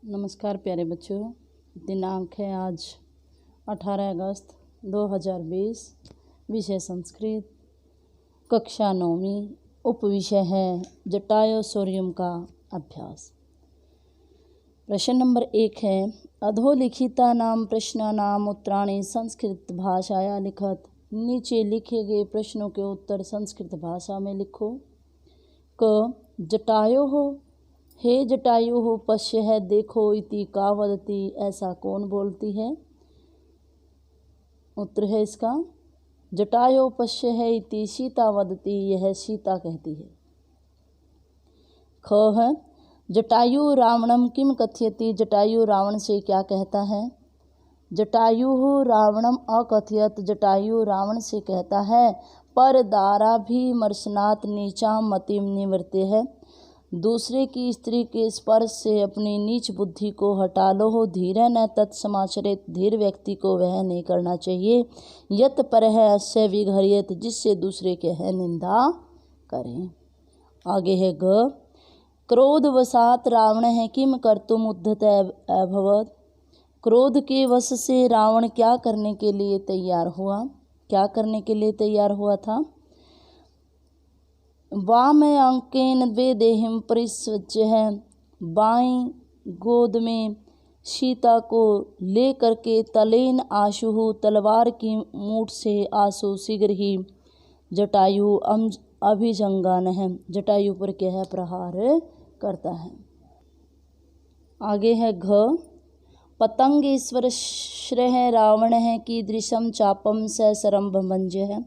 नमस्कार प्यारे बच्चों। दिनांक है आज 18 अगस्त 2020। विषय संस्कृत, कक्षा 9वीं। उपविषय है जटायुसौर्यम का अभ्यास। प्रश्न नंबर 1 है अधोलिखितानां प्रश्नानां उत्तराणि संस्कृत भाषाया लिखत। नीचे लिखे गए प्रश्नों के उत्तर संस्कृत भाषा में लिखो। क जटायोः हे जटायुः पश्य देखो इति का वदति, ऐसा कौन बोलती है। उत्तर है इसका जटायो पश्य इति सीता वदति, यह सीता कहती है। ख है जटायु रावणम किम कथयति, जटायु रावण से क्या कहता है। जटायु रावणम अकथयत, जटायु रावण से कहता है पर दाराभिमर्शनात् नीचां मतिम निवर्ते है, दूसरे की स्त्री के स्पर्श से अपनी नीच बुद्धि को हटा लो हो। धीरे न तत्समाचरित, धीर व्यक्ति को वह नहीं करना चाहिए। यत पर है अस्य विघर्यत, जिससे दूसरे के है निंदा करें। आगे है ग क्रोधवशात रावण है किम कर्तुम उद्धत अभवत, क्रोध के वश से रावण क्या करने के लिए तैयार हुआ, क्या करने के लिए तैयार हुआ था। वाम अंकेन द्वे देहिम परिस्वज्य है, बाईं गोद में सीता को ले करके तलेन आशु, तलवार की मूठ से आशु शीघ्र ही जटायु अभिजंगान है, जटायु पर क्या है प्रहार करता है। आगे है घ पतंगेश्वर श्रेय रावण है कि दृशम चापम सरम भंजय है,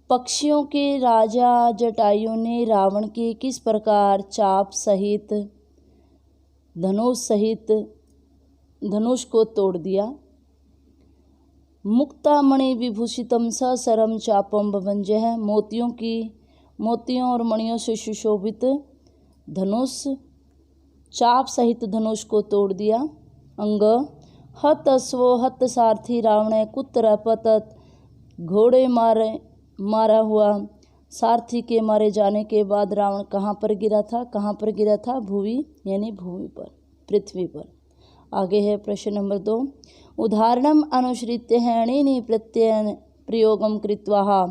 पक्षियों के राजा जटायु ने रावण के किस प्रकार चाप सहित धनुष को तोड़ दिया। मुक्तामणि विभूषितम सरम चापम भंजय है, मोतियों और मणियों से सुशोभित धनुष चाप सहित धनुष को तोड़ दिया। अंग हत अश्वो हत सारथी रावण कुत्र पतत, घोड़े मारा हुआ सारथी के मारे जाने के बाद रावण कहाँ पर गिरा था, कहाँ पर गिरा था, भूवि यानी भूमि पर, पृथ्वी पर। आगे है प्रश्न नंबर 2 उदाहरणम अनुसृत्य णिनि प्रत्यय प्रयोगम कृत्वा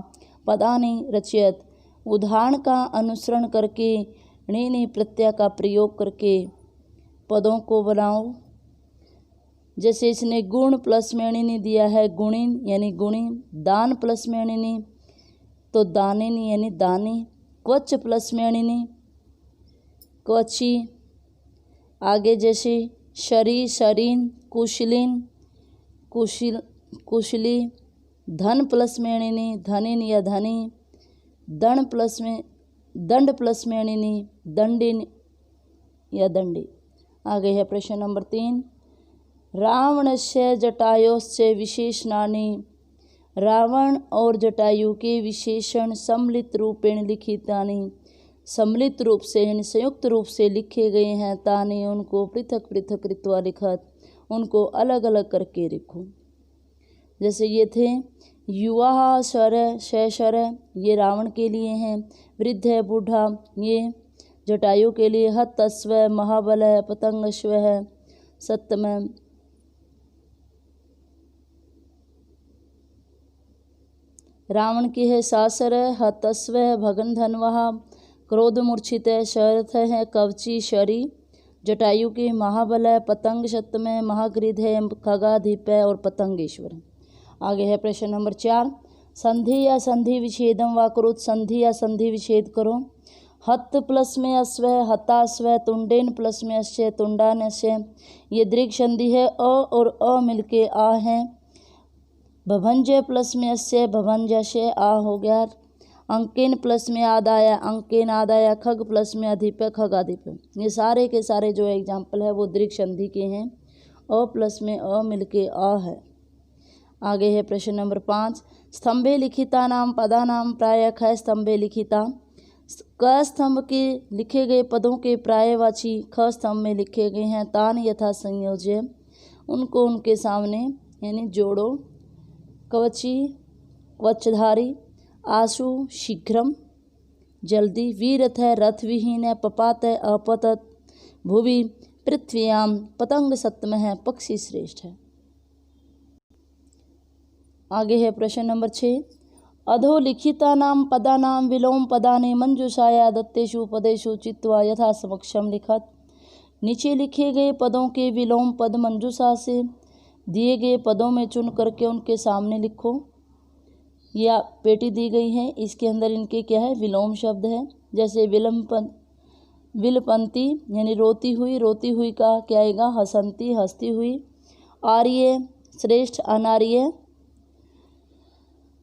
पदानि रचयत, उदाहरण का अनुसरण करके णिनि प्रत्यय का प्रयोग करके पदों को बनाओ। जैसे इसने गुण प्लस में णिनि दिया है गुणिन यानी गुणी, दान प्लस में णिनि तो दानिनी यानी दानी, क्वच प्लस में णिनि क्वची। आगे जैसे शरी शरीन, कुशलिन कुशली, धन प्लस में णिनि धनिन या धनी, दंड प्लस में णिनि दंडिन या दंडी। आगे है प्रश्न नंबर 3 रावणस्य जटायोश्च विशेषणानि, रावण और जटायु के विशेषण सम्मिलित रूपेण लिखितानि, सम्मिलित रूप से यानी संयुक्त रूप से लिखे गए हैं। तानि उनको पृथक पृथक कृत्वा लिखत, उनको अलग अलग करके लिखो। जैसे ये थे युवा शर ये रावण के लिए हैं, वृद्ध है बूढ़ा ये जटायु के लिए, हत अश्व महाबल है, पतंग अश्व है, सत्यम रावण की है, सासर है, हतस्व है, भगन धनवह, क्रोध मूर्छित है, शरथ है, कवची शरी, जटायु की महाबल है, पतंग शतम है, महागृध है, खगाधिप है और पतंगेश्वर। आगे है प्रश्न नंबर 4 संधि या संधि विच्छेदम व कुरुत, संधि या संधि विच्छेद करो। हत प्लस में अश्व है, हताश्व, तुंडेन प्लस में अश्य, तुंडान अश्य, ये दीर्घ संधि है, अ और अ मिलके आ है। भभंजय प्लस में अस्य, भभंजय से आ हो गया। अंकेन प्लस में आदाया, अंकेन आदाया, खग प्लस में अधिप, खगाधिप। ये सारे के सारे जो एग्जाम्पल है वो दीर्घ संधि के हैं, अ प्लस में अ मिलके आ है। आगे है प्रश्न नंबर 5 स्तंभे लिखिता नाम पदा नाम प्राय ख स्तंभे लिखिता, क स्तंभ के लिखे गए पदों के प्रायवाची ख स्तंभ में लिखे गए हैं। तान यथा संयोज्य, उनको उनके सामने यानी जोड़ो। कवची वचधारी, आशु शीघ्रम जल्दी, वीरथ है रथ विहीन है, पपात है अपतत, भुवि पृथ्व्याम पतंग सप्तमः पक्षी श्रेष्ठ है। आगे है प्रश्न नंबर 6। अधोलिखितानां पदानां विलोम पदानि मंजूषाया दत्तेषु पदेषु चित्वा यथा समक्षम लिखत। नीचे लिखे गए पदों के विलोम पद मंजूषा से दिए गए पदों में चुन करके उनके सामने लिखो। या पेटी दी गई है, इसके अंदर इनके क्या है, विलोम शब्द है। जैसे विलपंती यानी रोती हुई का क्या आएगा, हसंती हंसती हुई। आर्य श्रेष्ठ अनार्य।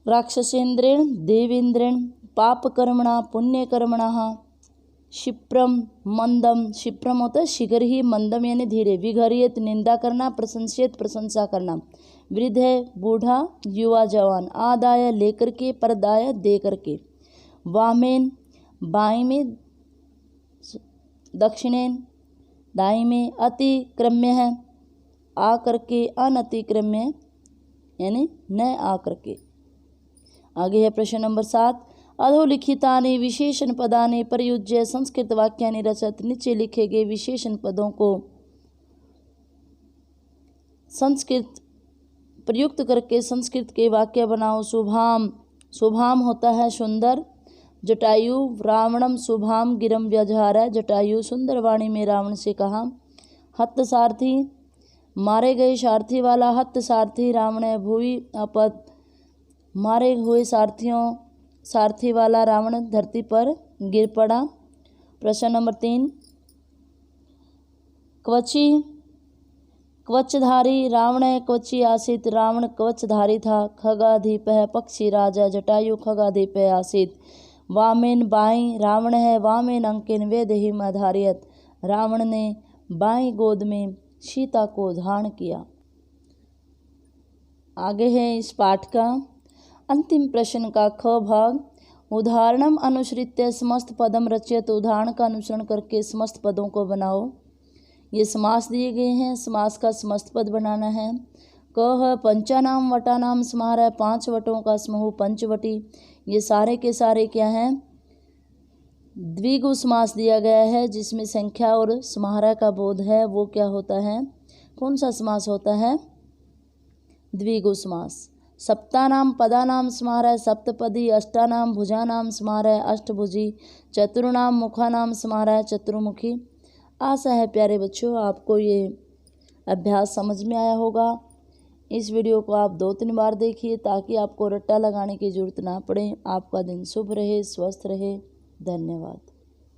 राक्षसेंद्रेण देवेंद्रेण। पापकर्मणा पुण्यकर्मणः। क्षिप्रम मंदम, क्षिप्रम होता है शीघ्र ही, मंदम यानी धीरे। विघर्यत निंदा करना, प्रशंसित प्रशंसा करना। वृद्ध है बूढ़ा, युवा जवान। आदाय लेकर के, परदाय दे करके। वामेन बाएं में, दक्षिणेन दाएं में। अतिक्रम्य है आ करके, अनतिक्रम्य यानी न आ करके। आगे है प्रश्न नंबर 7। अधोलिखितानि विशेषण पदानि प्रयुज्य संस्कृत वाक्यानि रचत। नीचे लिखे गए विशेषण पदों को संस्कृत प्रयुक्त करके संस्कृत के वाक्य बनाओ। शुभाम, शुभाम होता है सुंदर। जटायु रावणम शुभाम गिरम व्यजहार। जटायु सुंदर वाणी में रावण से कहा। हत सारथी मारे गए सारथी वाला, हत सारथी रावण है। भूवि अपत मारे हुए सारथी वाला रावण धरती पर गिर पड़ा। प्रश्न नंबर 3। कवची कवचधारी रावण है, कवची आसीत रावण कवचधारी था। खगाधीप है पक्षी राजा, जटायु खगाधीप है आसीत। वामेन बाई रावण है, वामेन अंकेन वेदहिम आधारियत। रावण ने बाई गोद में सीता को धारण किया। आगे है इस पाठ का अंतिम प्रश्न का ख भाग। उदाहरणम अनुसृत्य समस्त पदम रचयत। उदाहरण का अनुसरण करके समस्त पदों को बनाओ। ये समास दिए गए हैं, समास का समस्त पद बनाना है। क पंचानाम वटानाम समाहार, 5 वटों का समूह पंचवटी। ये सारे के सारे क्या हैं, द्विगु समास दिया गया है, जिसमें संख्या और समाहार का बोध है। वो क्या होता है, कौन सा समास होता है, द्विगु समास। सप्तानाम पदानाम समाहार, सप्तपदी। अष्टानाम भुजानाम समाहार, अष्टभुजी। चतुर्णाम मुखानाम समाहार, चतुर्मुखी। आशा है प्यारे बच्चों आपको ये अभ्यास समझ में आया होगा। इस वीडियो को आप 2-3 बार देखिए ताकि आपको रट्टा लगाने की जरूरत ना पड़े। आपका दिन शुभ रहे, स्वस्थ रहे। धन्यवाद।